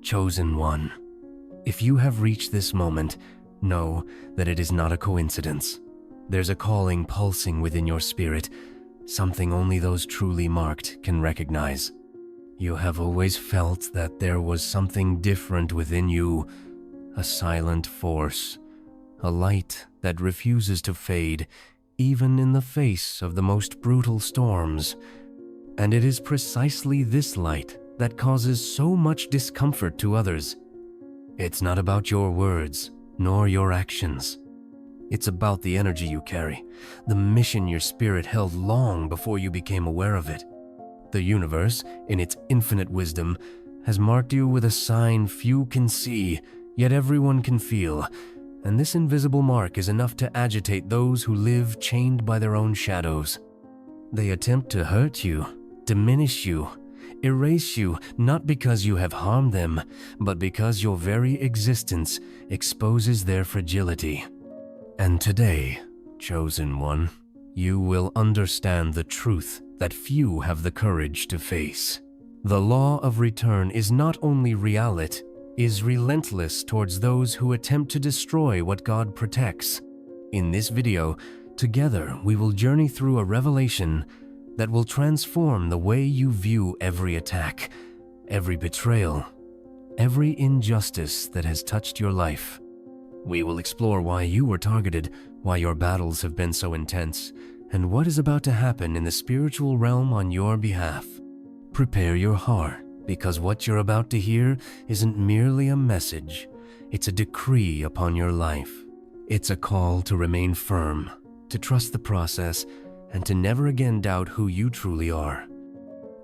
Chosen One. If you have reached this moment, know that it is not a coincidence. There's a calling pulsing within your spirit, something only those truly marked can recognize. You have always felt that there was something different within you, a silent force, a light that refuses to fade, even in the face of the most brutal storms. And it is precisely this light that causes so much discomfort to others. It's not about your words, nor your actions. It's about the energy you carry, the mission your spirit held long before you became aware of it. The universe, in its infinite wisdom, has marked you with a sign few can see, yet everyone can feel, and this invisible mark is enough to agitate those who live chained by their own shadows. They attempt to hurt you, diminish you, erase you, not because you have harmed them, but because your very existence exposes their fragility. And today, Chosen One, you will understand the truth that few have the courage to face. The law of return is not only real, it is relentless towards those who attempt to destroy what God protects. In this video, together we will journey through a revelation that will transform the way you view every attack, every betrayal, every injustice that has touched your life. We will explore why you were targeted, why your battles have been so intense, and what is about to happen in the spiritual realm on your behalf. Prepare your heart, because what you're about to hear isn't merely a message, it's a decree upon your life. It's a call to remain firm, to trust the process, and to never again doubt who you truly are.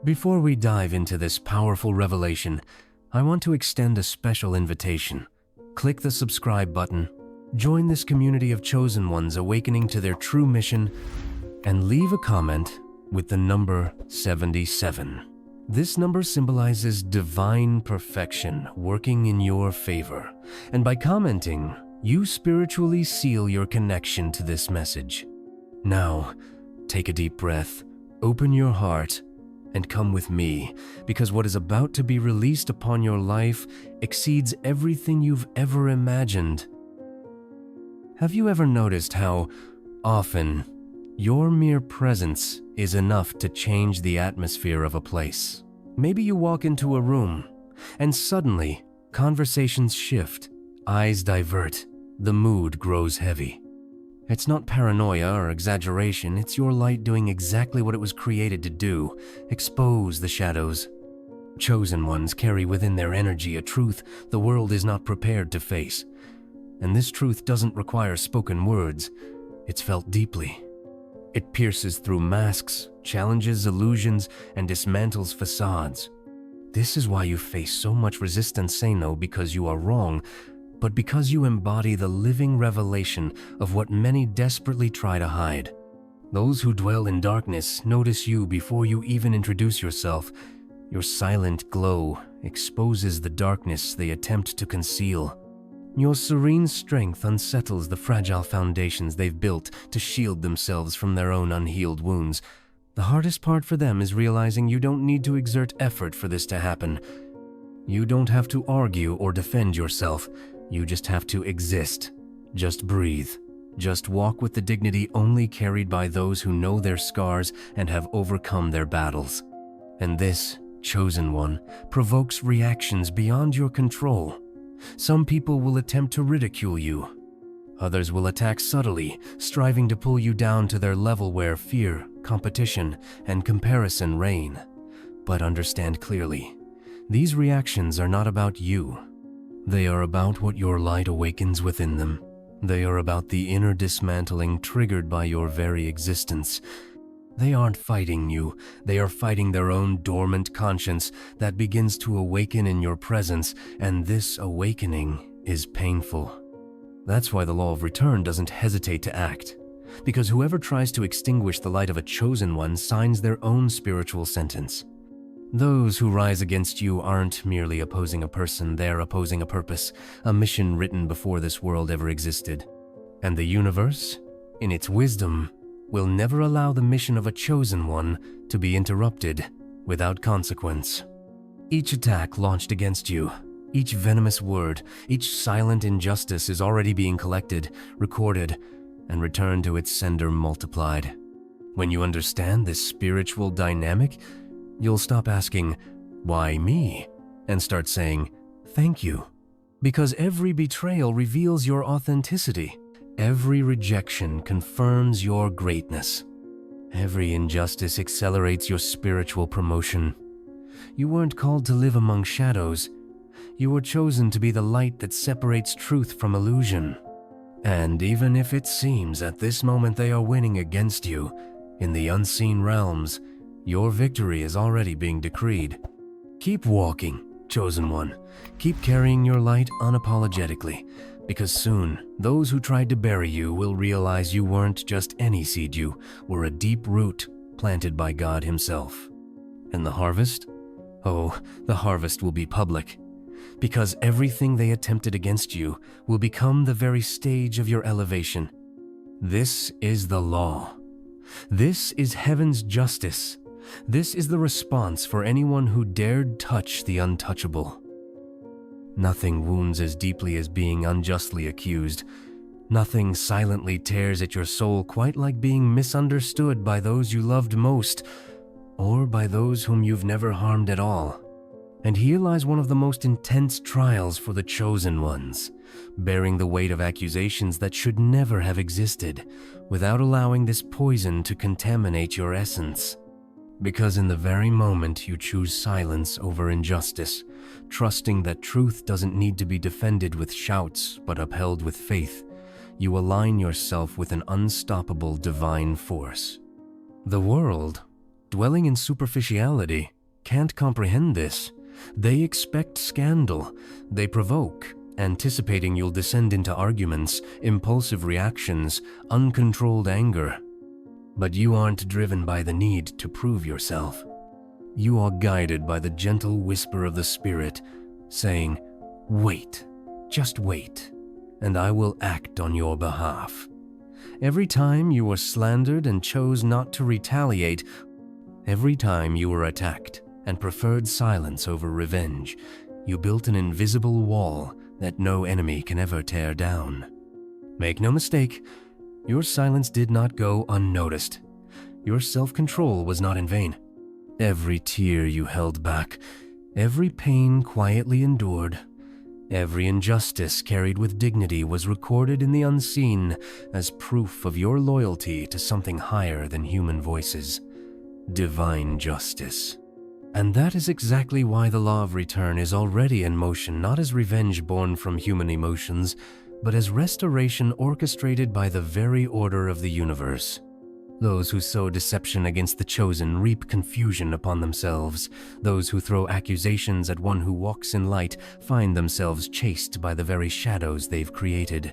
Before we dive into this powerful revelation, I want to extend a special invitation. Click the subscribe button, join this community of chosen ones awakening to their true mission, and leave a comment with the number 77. This number symbolizes divine perfection working in your favor, and by commenting, you spiritually seal your connection to this message. Now, take a deep breath, open your heart, and come with me, because what is about to be released upon your life exceeds everything you've ever imagined. Have you ever noticed how often your mere presence is enough to change the atmosphere of a place? Maybe you walk into a room, and suddenly conversations shift, eyes divert, the mood grows heavy. It's not paranoia or exaggeration, it's your light doing exactly what it was created to do, expose the shadows. Chosen ones carry within their energy a truth the world is not prepared to face. And this truth doesn't require spoken words, it's felt deeply. It pierces through masks, challenges illusions, and dismantles facades. This is why you face so much resistance, say no because you are wrong, but because you embody the living revelation of what many desperately try to hide. Those who dwell in darkness notice you before you even introduce yourself. Your silent glow exposes the darkness they attempt to conceal. Your serene strength unsettles the fragile foundations they've built to shield themselves from their own unhealed wounds. The hardest part for them is realizing you don't need to exert effort for this to happen. You don't have to argue or defend yourself. You just have to exist. Just breathe. Just walk with the dignity only carried by those who know their scars and have overcome their battles. And this, Chosen One, provokes reactions beyond your control. Some people will attempt to ridicule you. Others will attack subtly, striving to pull you down to their level where fear, competition, and comparison reign. But understand clearly, these reactions are not about you. They are about what your light awakens within them. They are about the inner dismantling triggered by your very existence. They aren't fighting you, they are fighting their own dormant conscience that begins to awaken in your presence, and this awakening is painful. That's why the law of return doesn't hesitate to act, because whoever tries to extinguish the light of a chosen one signs their own spiritual sentence. Those who rise against you aren't merely opposing a person, they're opposing a purpose, a mission written before this world ever existed. And the universe, in its wisdom, will never allow the mission of a chosen one to be interrupted without consequence. Each attack launched against you, Each venomous word, each silent injustice is already being collected, recorded, and returned to its sender multiplied. When you understand this spiritual dynamic, you'll stop asking, "Why me?" and start saying, "Thank you." Because every betrayal reveals your authenticity. Every rejection confirms your greatness. Every injustice accelerates your spiritual promotion. You weren't called to live among shadows. You were chosen to be the light that separates truth from illusion. And even if it seems at this moment they are winning against you, in the unseen realms, your victory is already being decreed. Keep walking, chosen one. Keep carrying your light unapologetically, because soon, those who tried to bury you will realize you weren't just any seed, you were a deep root planted by God Himself. And the harvest? Oh, the harvest will be public, because everything they attempted against you will become the very stage of your elevation. This is the law. This is heaven's justice. This is the response for anyone who dared touch the untouchable. Nothing wounds as deeply as being unjustly accused. Nothing silently tears at your soul quite like being misunderstood by those you loved most, or by those whom you've never harmed at all. And here lies one of the most intense trials for the chosen ones, bearing the weight of accusations that should never have existed, without allowing this poison to contaminate your essence. Because in the very moment you choose silence over injustice, trusting that truth doesn't need to be defended with shouts but upheld with faith, you align yourself with an unstoppable divine force. The world, dwelling in superficiality, can't comprehend this. They expect scandal. They provoke, anticipating you'll descend into arguments, impulsive reactions, uncontrolled anger. But you aren't driven by the need to prove yourself. You are guided by the gentle whisper of the Spirit, saying, "Wait, just wait, and I will act on your behalf." Every time you were slandered and chose not to retaliate, every time you were attacked and preferred silence over revenge, you built an invisible wall that no enemy can ever tear down. Make no mistake, your silence did not go unnoticed. Your self-control was not in vain. Every tear you held back, every pain quietly endured, every injustice carried with dignity was recorded in the unseen as proof of your loyalty to something higher than human voices, divine justice. And that is exactly why the law of return is already in motion, not as revenge born from human emotions, but as restoration orchestrated by the very order of the universe. Those who sow deception against the chosen reap confusion upon themselves. Those who throw accusations at one who walks in light find themselves chased by the very shadows they've created.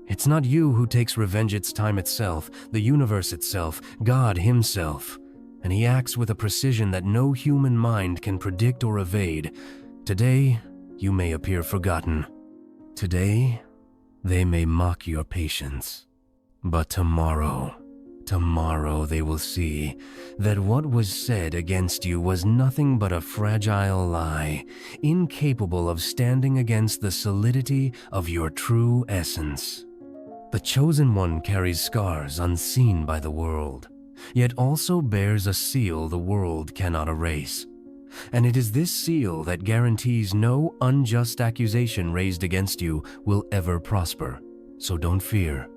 It's not you who takes revenge, it's time itself, the universe itself, God Himself. And He acts with a precision that no human mind can predict or evade. Today, you may appear forgotten. Today, they may mock your patience. But tomorrow they will see that what was said against you was nothing but a fragile lie, incapable of standing against the solidity of your true essence. The chosen one carries scars unseen by the world, yet also bears a seal the world cannot erase. And it is this seal that guarantees no unjust accusation raised against you will ever prosper. So don't fear.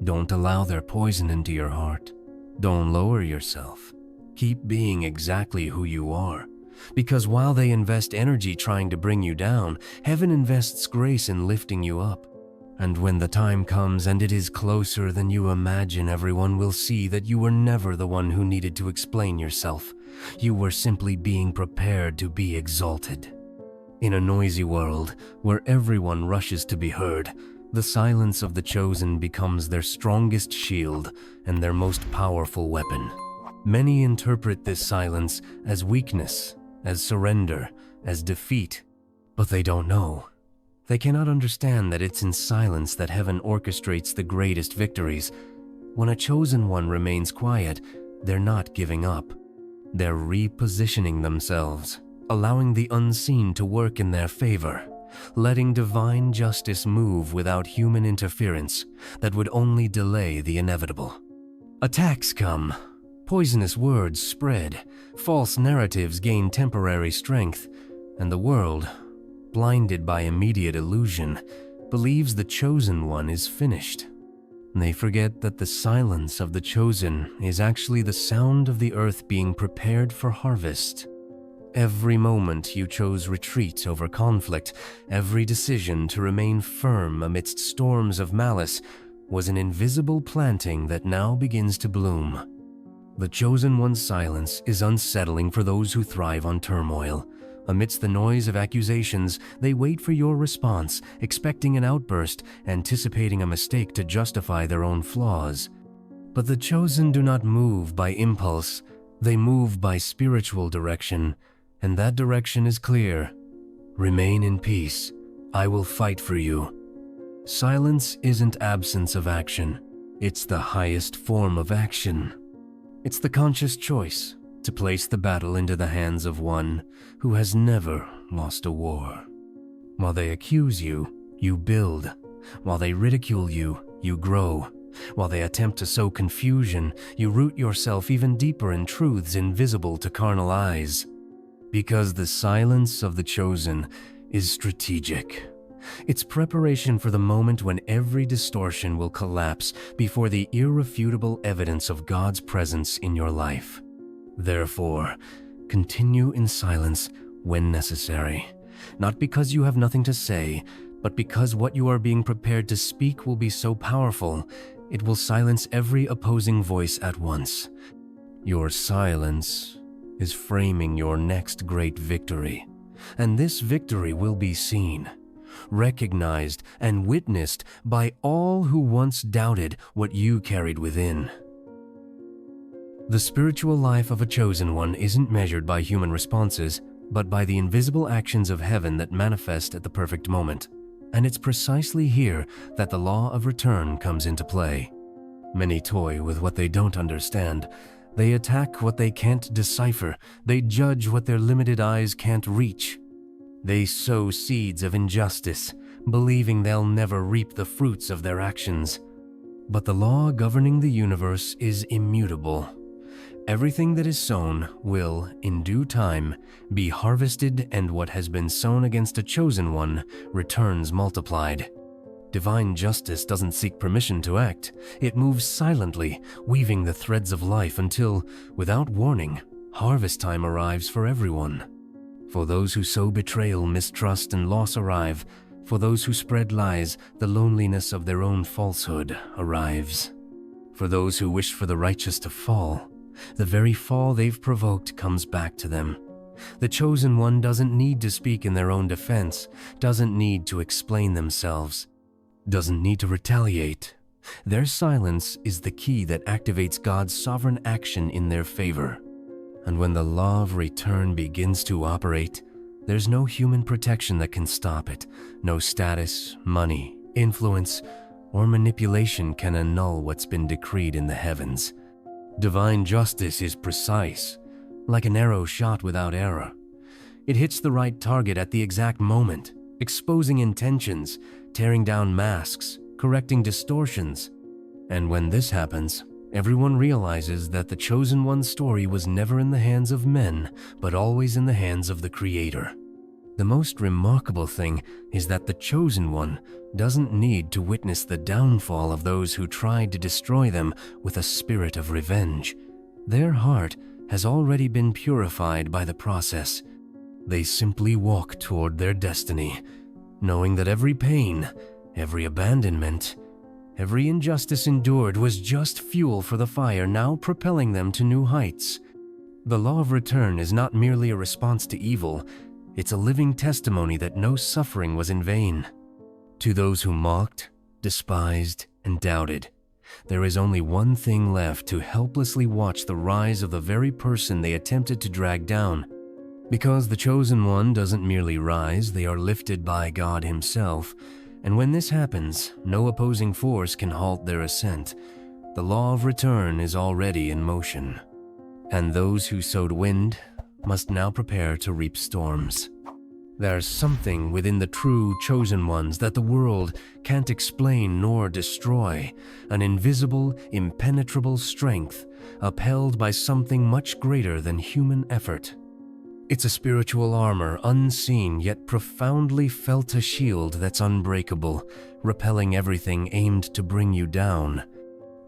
Don't allow their poison into your heart. Don't lower yourself. Keep being exactly who you are. Because while they invest energy trying to bring you down, heaven invests grace in lifting you up. And when the time comes and it is closer than you imagine, everyone will see that you were never the one who needed to explain yourself. You were simply being prepared to be exalted. In a noisy world where everyone rushes to be heard, the silence of the chosen becomes their strongest shield and their most powerful weapon. Many interpret this silence as weakness, as surrender, as defeat, but they don't know. They cannot understand that it's in silence that heaven orchestrates the greatest victories. When a chosen one remains quiet, they're not giving up. They're repositioning themselves, allowing the unseen to work in their favor. letting divine justice move without human interference that would only delay the inevitable. Attacks come, poisonous words spread, false narratives gain temporary strength, and the world, blinded by immediate illusion, believes the Chosen One is finished. They forget that the silence of the Chosen is actually the sound of the earth being prepared for harvest. Every moment you chose retreat over conflict, every decision to remain firm amidst storms of malice, was an invisible planting that now begins to bloom. The Chosen One's silence is unsettling for those who thrive on turmoil. Amidst the noise of accusations, they wait for your response, expecting an outburst, anticipating a mistake to justify their own flaws. But the Chosen do not move by impulse, they move by spiritual direction, and that direction is clear. Remain in peace. I will fight for you. Silence isn't absence of action. It's the highest form of action. It's the conscious choice to place the battle into the hands of one who has never lost a war. While they accuse you, you build. While they ridicule you, you grow. While they attempt to sow confusion, you root yourself even deeper in truths invisible to carnal eyes. Because the silence of the Chosen is strategic. It's preparation for the moment when every distortion will collapse before the irrefutable evidence of God's presence in your life. Therefore, continue in silence when necessary, not because you have nothing to say, but because what you are being prepared to speak will be so powerful, it will silence every opposing voice at once. Your silence is framing your next great victory, and this victory will be seen, recognized, and witnessed by all who once doubted what you carried within. The spiritual life of a Chosen One isn't measured by human responses, but by the invisible actions of heaven that manifest at the perfect moment. And it's precisely here that the law of return comes into play. Many toy with what they don't understand. They attack what they can't decipher. They judge what their limited eyes can't reach. They sow seeds of injustice, believing they'll never reap the fruits of their actions. But the law governing the universe is immutable. Everything that is sown will, in due time, be harvested, and what has been sown against a Chosen One returns multiplied. Divine justice doesn't seek permission to act. It moves silently, weaving the threads of life until, without warning, harvest time arrives for everyone. For those who sow betrayal, mistrust, and loss arrive. For those who spread lies, the loneliness of their own falsehood arrives. For those who wish for the righteous to fall, the very fall they've provoked comes back to them. The Chosen One doesn't need to speak in their own defense, doesn't need to explain themselves, doesn't need to retaliate. Their silence is the key that activates God's sovereign action in their favor. And when the law of return begins to operate, there's no human protection that can stop it. No status, money, influence, or manipulation can annul what's been decreed in the heavens. Divine justice is precise, like an arrow shot without error. It hits the right target at the exact moment, exposing intentions, tearing down masks, correcting distortions. And when this happens, everyone realizes that the Chosen One's story was never in the hands of men, but always in the hands of the Creator. The most remarkable thing is that the Chosen One doesn't need to witness the downfall of those who tried to destroy them with a spirit of revenge. Their heart has already been purified by the process. They simply walk toward their destiny, knowing that every pain, every abandonment, every injustice endured was just fuel for the fire now propelling them to new heights. The law of return is not merely a response to evil, it's a living testimony that no suffering was in vain. To those who mocked, despised, and doubted, there is only one thing left: to helplessly watch the rise of the very person they attempted to drag down. Because the Chosen One doesn't merely rise, they are lifted by God Himself. And when this happens, no opposing force can halt their ascent. The law of return is already in motion. And those who sowed wind must now prepare to reap storms. There's something within the true chosen ones that the world can't explain nor destroy, an invisible, impenetrable strength upheld by something much greater than human effort. It's a spiritual armor, unseen yet profoundly felt, a shield that's unbreakable, repelling everything aimed to bring you down.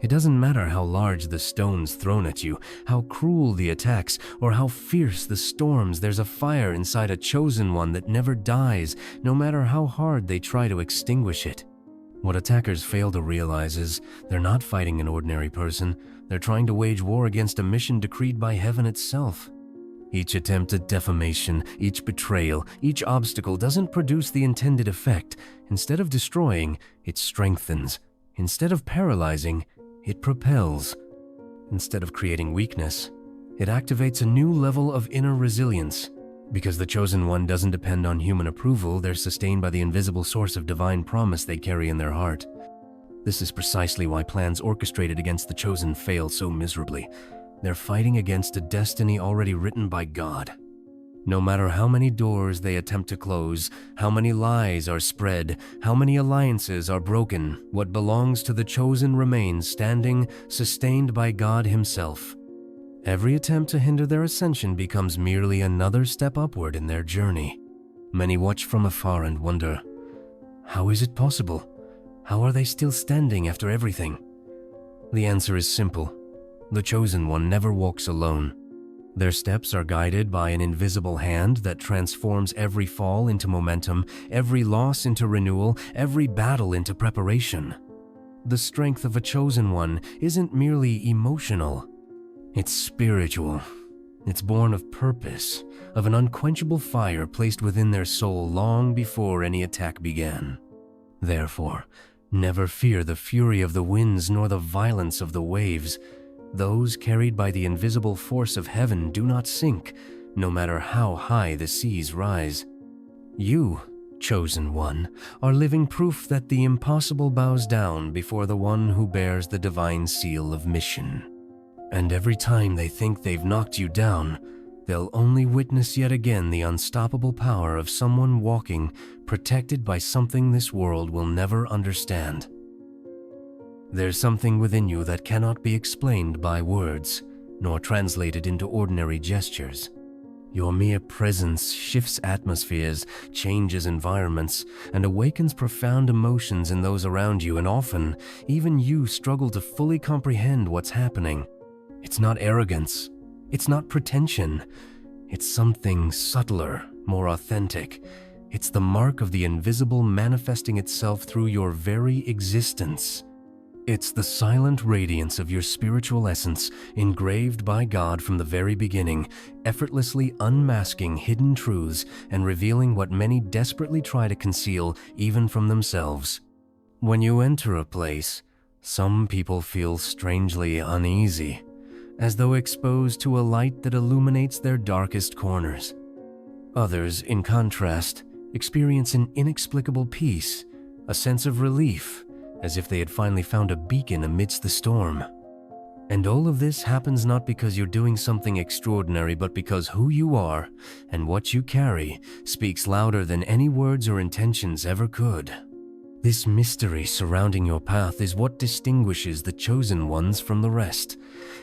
It doesn't matter how large the stones thrown at you, how cruel the attacks, or how fierce the storms, there's a fire inside a chosen one that never dies, no matter how hard they try to extinguish it. What attackers fail to realize is they're not fighting an ordinary person, they're trying to wage war against a mission decreed by heaven itself. Each attempt at defamation, each betrayal, each obstacle doesn't produce the intended effect. Instead of destroying, it strengthens. Instead of paralyzing, it propels. Instead of creating weakness, it activates a new level of inner resilience. Because the chosen one doesn't depend on human approval, they're sustained by the invisible source of divine promise they carry in their heart. This is precisely why plans orchestrated against the chosen fail so miserably. They're fighting against a destiny already written by God. No matter how many doors they attempt to close, how many lies are spread, how many alliances are broken, what belongs to the chosen remains standing, sustained by God Himself. Every attempt to hinder their ascension becomes merely another step upward in their journey. Many watch from afar and wonder, how is it possible? How are they still standing after everything? The answer is simple. The chosen one never walks alone. Their steps are guided by an invisible hand that transforms every fall into momentum, every loss into renewal, every battle into preparation. The strength of a chosen one isn't merely emotional. It's spiritual. It's born of purpose, of an unquenchable fire placed within their soul long before any attack began. Therefore, never fear the fury of the winds nor the violence of the waves. Those carried by the invisible force of heaven do not sink, no matter how high the seas rise. You, chosen one, are living proof that the impossible bows down before the one who bears the divine seal of mission. And every time they think they've knocked you down, they'll only witness yet again the unstoppable power of someone walking, protected by something this world will never understand. There's something within you that cannot be explained by words, nor translated into ordinary gestures. Your mere presence shifts atmospheres, changes environments, and awakens profound emotions in those around you, and often, even you struggle to fully comprehend what's happening. It's not arrogance. It's not pretension. It's something subtler, more authentic. It's the mark of the invisible manifesting itself through your very existence. It's the silent radiance of your spiritual essence, engraved by God from the very beginning, effortlessly unmasking hidden truths and revealing what many desperately try to conceal even from themselves. When you enter a place, some people feel strangely uneasy, as though exposed to a light that illuminates their darkest corners. Others, in contrast, experience an inexplicable peace, a sense of relief, as if they had finally found a beacon amidst the storm. And all of this happens not because you're doing something extraordinary, but because who you are and what you carry speaks louder than any words or intentions ever could. This mystery surrounding your path is what distinguishes the chosen ones from the rest.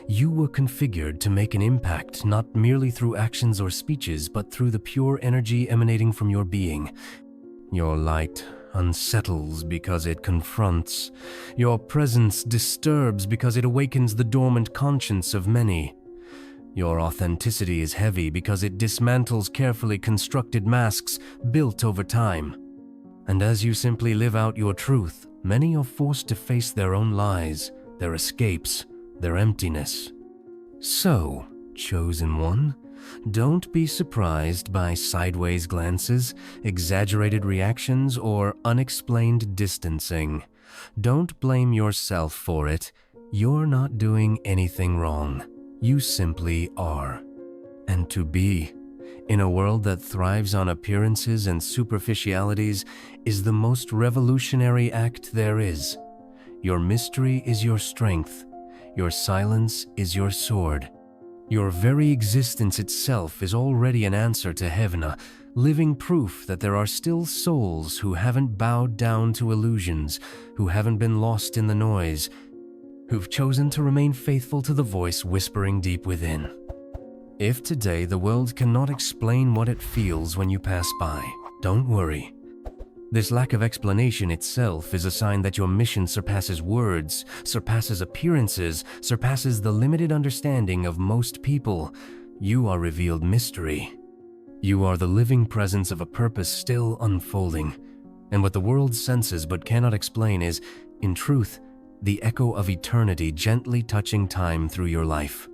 You were configured to make an impact not merely through actions or speeches, but through the pure energy emanating from your being. Your light unsettles because it confronts. Your presence disturbs because it awakens the dormant conscience of many. Your authenticity is heavy because it dismantles carefully constructed masks built over time. And as you simply live out your truth, many are forced to face their own lies, their escapes, their emptiness. So, chosen one, don't be surprised by sideways glances, exaggerated reactions, or unexplained distancing. Don't blame yourself for it. You're not doing anything wrong. You simply are. And to be, in a world that thrives on appearances and superficialities, is the most revolutionary act there is. Your mystery is your strength. Your silence is your sword. Your very existence itself is already an answer to heaven, a living proof that there are still souls who haven't bowed down to illusions, who haven't been lost in the noise, who've chosen to remain faithful to the voice whispering deep within. If today the world cannot explain what it feels when you pass by, don't worry. This lack of explanation itself is a sign that your mission surpasses words, surpasses appearances, surpasses the limited understanding of most people. You are revealed mystery. You are the living presence of a purpose still unfolding. And what the world senses but cannot explain is, in truth, the echo of eternity gently touching time through your life.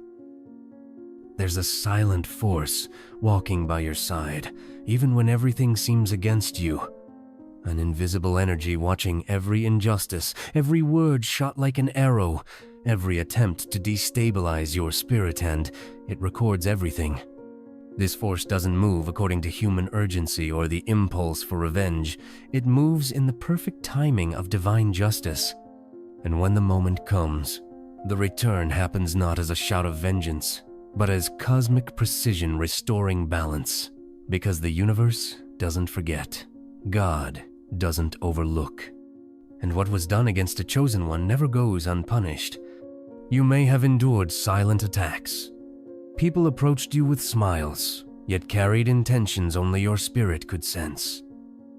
There's a silent force walking by your side, even when everything seems against you. An invisible energy watching every injustice, every word shot like an arrow, every attempt to destabilize your spirit, and it records everything. This force doesn't move according to human urgency or the impulse for revenge. It moves in the perfect timing of divine justice. And when the moment comes, the return happens not as a shout of vengeance, but as cosmic precision restoring balance. Because the universe doesn't forget. God doesn't overlook. And what was done against a chosen one never goes unpunished. You may have endured silent attacks. People approached you with smiles, yet carried intentions only your spirit could sense.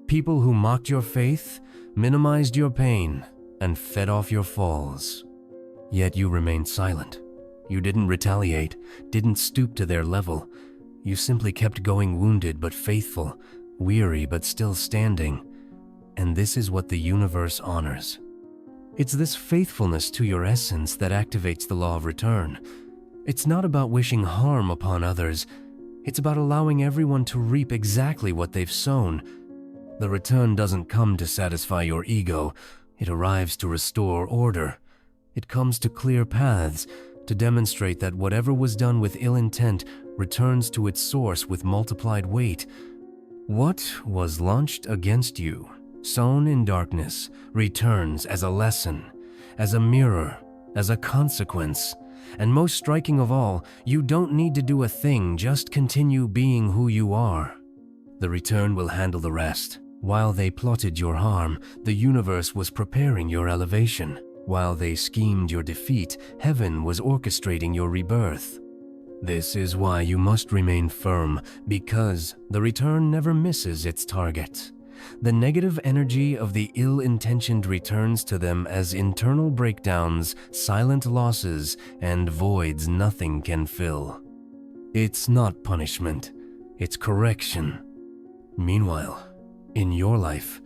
People who mocked your faith, minimized your pain, and fed off your falls. Yet you remained silent. You didn't retaliate, didn't stoop to their level. You simply kept going, wounded but faithful, weary but still standing. And this is what the universe honors. It's this faithfulness to your essence that activates the law of return. It's not about wishing harm upon others. It's about allowing everyone to reap exactly what they've sown. The return doesn't come to satisfy your ego. It arrives to restore order. It comes to clear paths, to demonstrate that whatever was done with ill intent returns to its source with multiplied weight. What was launched against you, sown in darkness, returns as a lesson, as a mirror, as a consequence. And most striking of all, you don't need to do a thing, just continue being who you are. The return will handle the rest. While they plotted your harm, the universe was preparing your elevation. While they schemed your defeat, heaven was orchestrating your rebirth. This is why you must remain firm, because the return never misses its target. The negative energy of the ill-intentioned returns to them as internal breakdowns, silent losses, and voids nothing can fill. It's not punishment, it's correction. Meanwhile, in your life,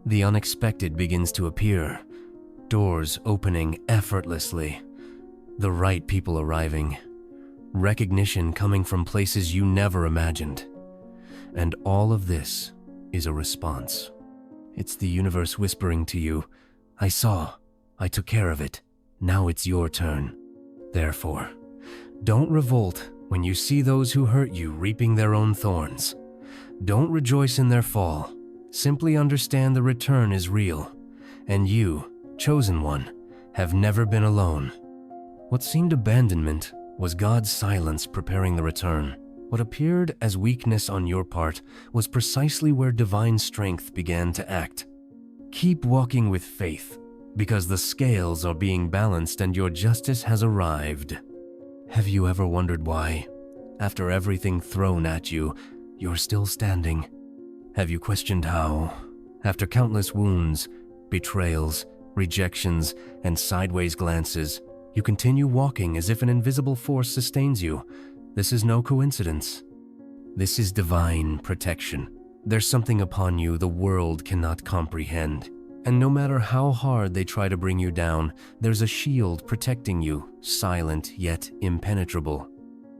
the unexpected begins to appear. Doors opening effortlessly, the right people arriving, recognition coming from places you never imagined. And all of this is a response. It's the universe whispering to you, I saw, I took care of it, now it's your turn. Therefore, don't revolt when you see those who hurt you reaping their own thorns. Don't rejoice in their fall. Simply understand the return is real, and you, chosen one, have never been alone. What seemed abandonment was God's silence preparing the return. What appeared as weakness on your part was precisely where divine strength began to act. Keep walking with faith, because the scales are being balanced and your justice has arrived. Have you ever wondered why, after everything thrown at you, you're still standing? Have you questioned how, after countless wounds, betrayals, rejections, and sideways glances, you continue walking as if an invisible force sustains you? This is no coincidence. This is divine protection. There's something upon you the world cannot comprehend. And no matter how hard they try to bring you down, there's a shield protecting you, silent yet impenetrable.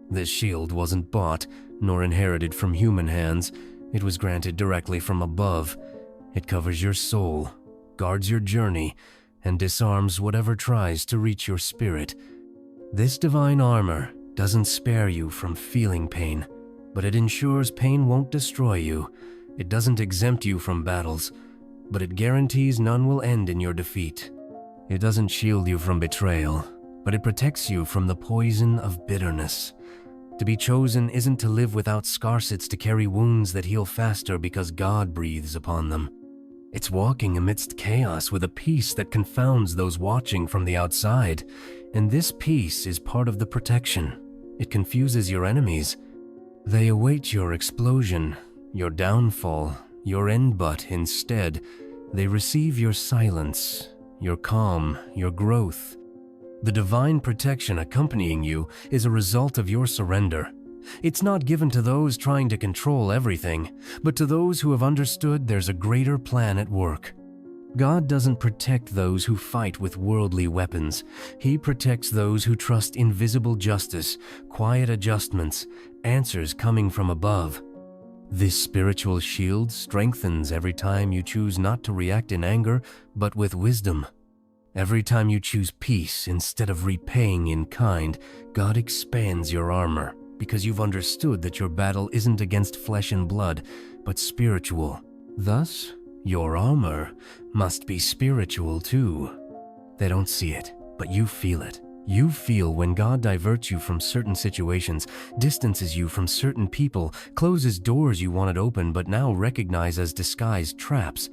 This shield wasn't bought, nor inherited from human hands. It was granted directly from above. It covers your soul, guards your journey, and disarms whatever tries to reach your spirit. This divine armor doesn't spare you from feeling pain, but it ensures pain won't destroy you. It doesn't exempt you from battles, but it guarantees none will end in your defeat. It doesn't shield you from betrayal, but it protects you from the poison of bitterness. To be chosen isn't to live without scars, it's to carry wounds that heal faster because God breathes upon them. It's walking amidst chaos with a peace that confounds those watching from the outside. And this peace is part of the protection. It confuses your enemies. They await your explosion, your downfall, your end, but instead, they receive your silence, your calm, your growth. The divine protection accompanying you is a result of your surrender. It's not given to those trying to control everything, but to those who have understood there's a greater plan at work. God doesn't protect those who fight with worldly weapons. He protects those who trust invisible justice, quiet adjustments, answers coming from above. This spiritual shield strengthens every time you choose not to react in anger, but with wisdom. Every time you choose peace instead of repaying in kind, God expands your armor, because you've understood that your battle isn't against flesh and blood, but spiritual. Thus, your armor must be spiritual too. They don't see it, but you feel it. You feel when God diverts you from certain situations, distances you from certain people, closes doors you wanted open but now recognize as disguised traps.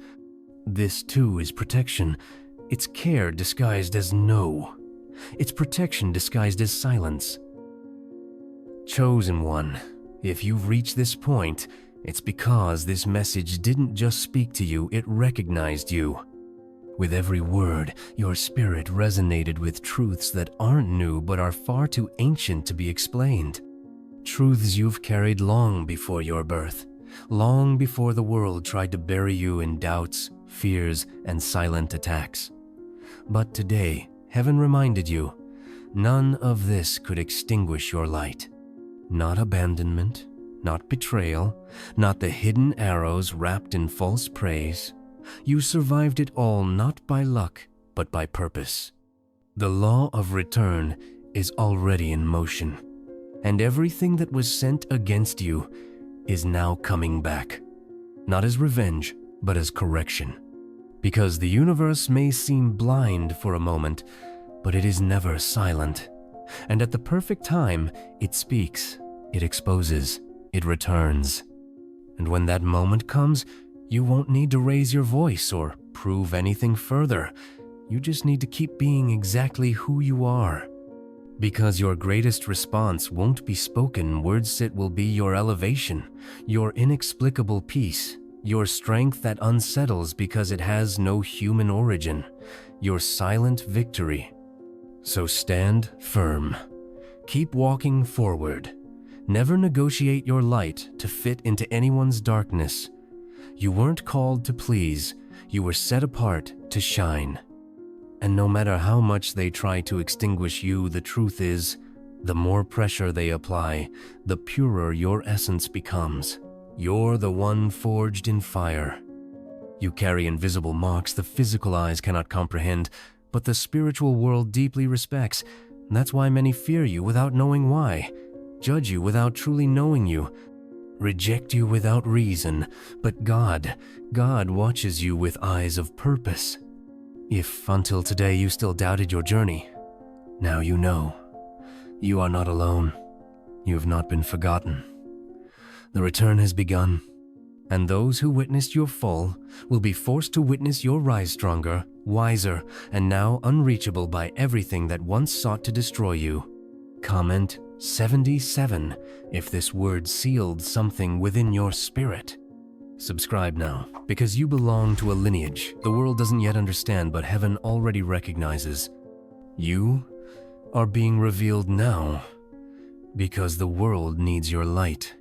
This too is protection. It's care disguised as no. It's protection disguised as silence. Chosen one, if you've reached this point, it's because this message didn't just speak to you, it recognized you. With every word, your spirit resonated with truths that aren't new but are far too ancient to be explained. Truths you've carried long before your birth, long before the world tried to bury you in doubts, fears, and silent attacks. But today, heaven reminded you, none of this could extinguish your light. Not abandonment, not betrayal, not the hidden arrows wrapped in false praise. You survived it all not by luck, but by purpose. The law of return is already in motion, and everything that was sent against you is now coming back. Not as revenge, but as correction. Because the universe may seem blind for a moment, but it is never silent. And at the perfect time, it speaks, it exposes, it returns. And when that moment comes, you won't need to raise your voice or prove anything further. You just need to keep being exactly who you are. Because your greatest response won't be spoken words, it will be your elevation, your inexplicable peace, your strength that unsettles because it has no human origin, your silent victory. So stand firm. Keep walking forward. Never negotiate your light to fit into anyone's darkness. You weren't called to please, you were set apart to shine. And no matter how much they try to extinguish you, the truth is, the more pressure they apply, the purer your essence becomes. You're the one forged in fire. You carry invisible marks the physical eyes cannot comprehend, but the spiritual world deeply respects. That's why many fear you without knowing why, judge you without truly knowing you, reject you without reason, but God watches you with eyes of purpose. If until today you still doubted your journey, now you know. You are not alone. You have not been forgotten. The return has begun, and those who witnessed your fall will be forced to witness your rise stronger, wiser, and now unreachable by everything that once sought to destroy you. Comment 77 if this word sealed something within your spirit. Subscribe now, because you belong to a lineage the world doesn't yet understand but heaven already recognizes. You are being revealed now because the world needs your light.